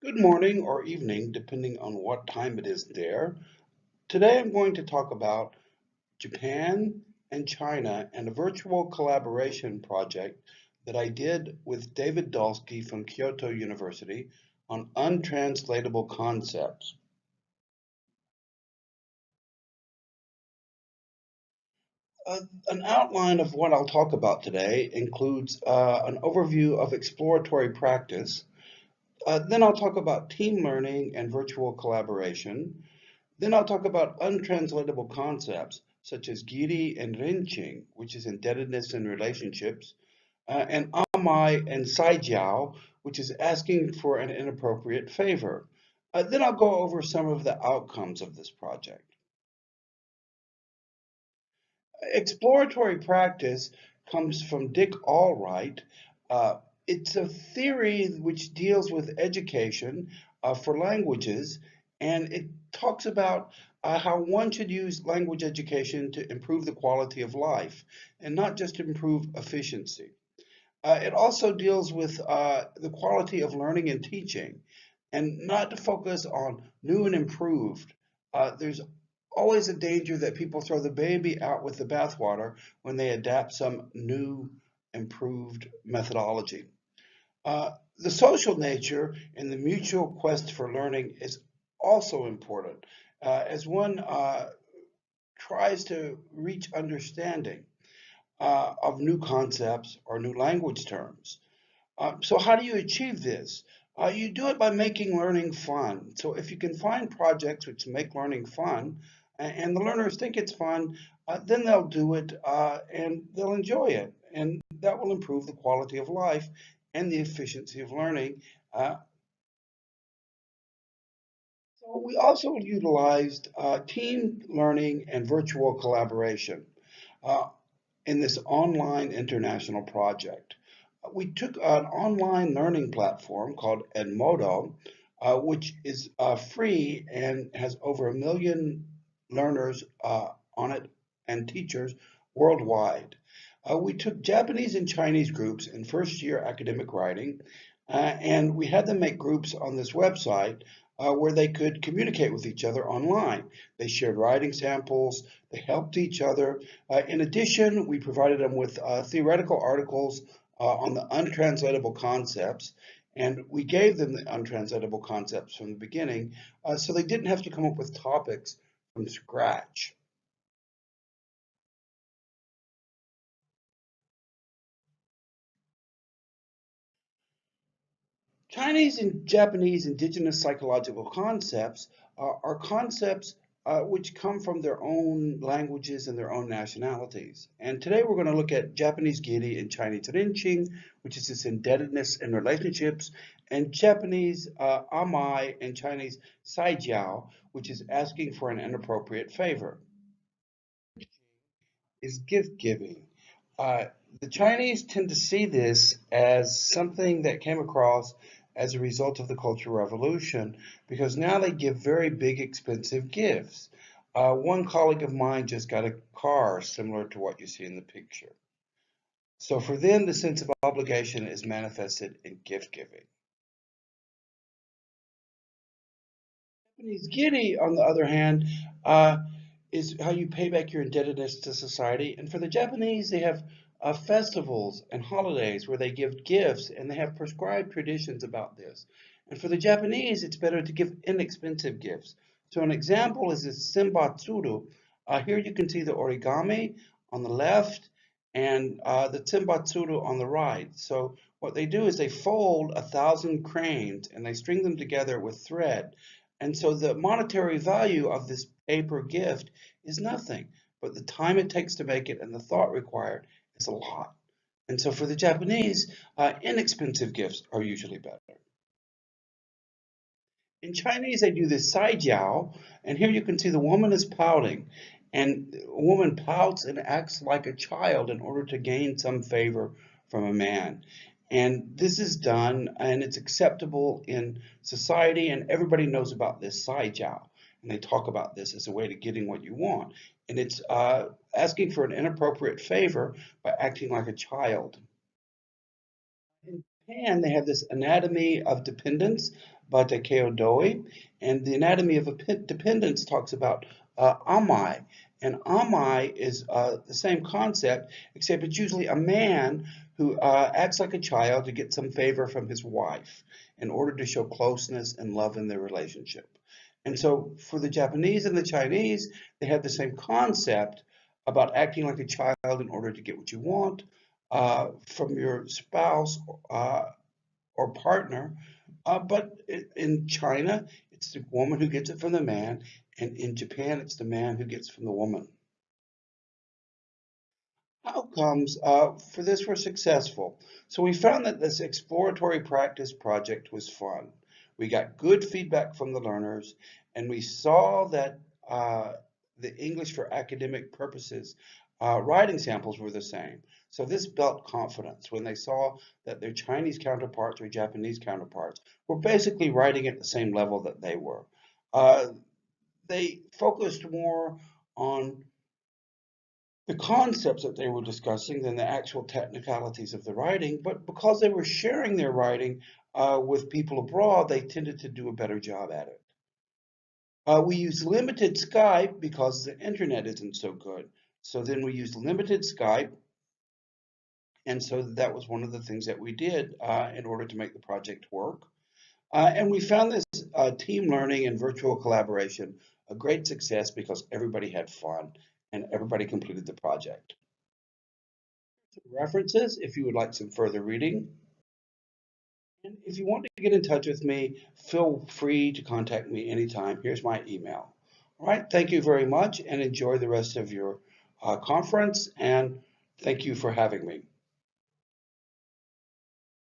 Good morning or evening, depending on what time it is there. Today I'm going to talk about Japan and China and a virtual collaboration project that I did with David Dolsky from Kyoto University on untranslatable concepts. An outline of what I'll talk about today includes an overview of exploratory practice. Then I'll talk about team learning and virtual collaboration. Then I'll talk about untranslatable concepts such as giri and renqing, which is indebtedness in relationships, and amae and sajiao, which is asking for an inappropriate favor. Then I'll go over some of the outcomes of this project. Exploratory practice comes from Dick Allwright. Uh, it's a theory which deals with education for languages, and it talks about how one should use language education to improve the quality of life and not just improve efficiency. It also deals with the quality of learning and teaching and not to focus on new and improved. There's always a danger that people throw the baby out with the bathwater when they adapt some new, improved methodology. The social nature and the mutual quest for learning is also important as one tries to reach understanding of new concepts or new language terms. So how do you achieve this? You do it by making learning fun. So if you can find projects which make learning fun, and the learners think it's fun, then they'll do it and they'll enjoy it. And that will improve the quality of life and the efficiency of learning. So we also utilized team learning and virtual collaboration uh, in this online international project. We took an online learning platform called Edmodo, which is free and has over 1 million learners on it and teachers worldwide. We took Japanese and Chinese groups in first year academic writing, and we had them make groups on this website where they could communicate with each other online. They shared writing samples, they helped each other. In addition, we provided them with theoretical articles on the untranslatable concepts, and we gave them the untranslatable concepts from the beginning, so they didn't have to come up with topics from scratch. Chinese and Japanese indigenous psychological concepts are concepts which come from their own languages and their own nationalities. And today we're going to look at Japanese giri and Chinese renqing, which is this indebtedness in relationships, and Japanese amae and Chinese sajiao, which is asking for an inappropriate favor, is gift giving. Uh, the Chinese tend to see this as something that came across as a result of the Cultural Revolution because now they give very big, expensive gifts. One colleague of mine just got a car similar to what you see in the picture. So for them, the sense of obligation is manifested in gift giving. Japanese giri, on the other hand, uh, is how you pay back your indebtedness to society. And for the Japanese, they have festivals and holidays where they give gifts, and they have prescribed traditions about this. And for the Japanese, it's better to give inexpensive gifts. So an example is this Senbatsuru. Here you can see the origami on the left and the Senbatsuru on the right. So what they do is they fold 1,000 cranes and they string them together with thread. And so the monetary value of this paper gift is nothing, but the time it takes to make it and the thought required is a lot. And so for the Japanese, inexpensive gifts are usually better. In Chinese, they do this sajiao, and here you can see the woman is pouting, and a woman pouts and acts like a child in order to gain some favor from a man. And this is done, and it's acceptable in society, and everybody knows about this sajiao. And they talk about this as a way to getting what you want. And it's asking for an inappropriate favor by acting like a child. In Japan, they have this anatomy of dependence by Takeo Doi, and the anatomy of dependence talks about amae. And amae is the same concept, except it's usually a man who acts like a child to get some favor from his wife in order to show closeness and love in their relationship. And so for the Japanese and the Chinese, they have the same concept about acting like a child in order to get what you want from your spouse uh, or partner. But in China, it's the woman who gets it from the man, and in Japan, it's the man who gets it from the woman. Outcomes for this were successful. So we found that this exploratory practice project was fun. We got good feedback from the learners, and we saw that the English for academic purposes writing samples were the same. So this built confidence when they saw that their Chinese counterparts or Japanese counterparts were basically writing at the same level that they were. Uh, they focused more on the concepts that they were discussing than the actual technicalities of the writing, but because they were sharing their writing with people abroad, they tended to do a better job at it. We use limited Skype because the internet isn't so good. So then we used limited Skype, and so that was one of the things that we did in order to make the project work. And we found this team learning and virtual collaboration a great success because everybody had fun and everybody completed the project. References if you would like some further reading. And if you want to get in touch with me, feel free to contact me anytime. Here's my email. All right, thank you very much and enjoy the rest of your conference, and thank you for having me.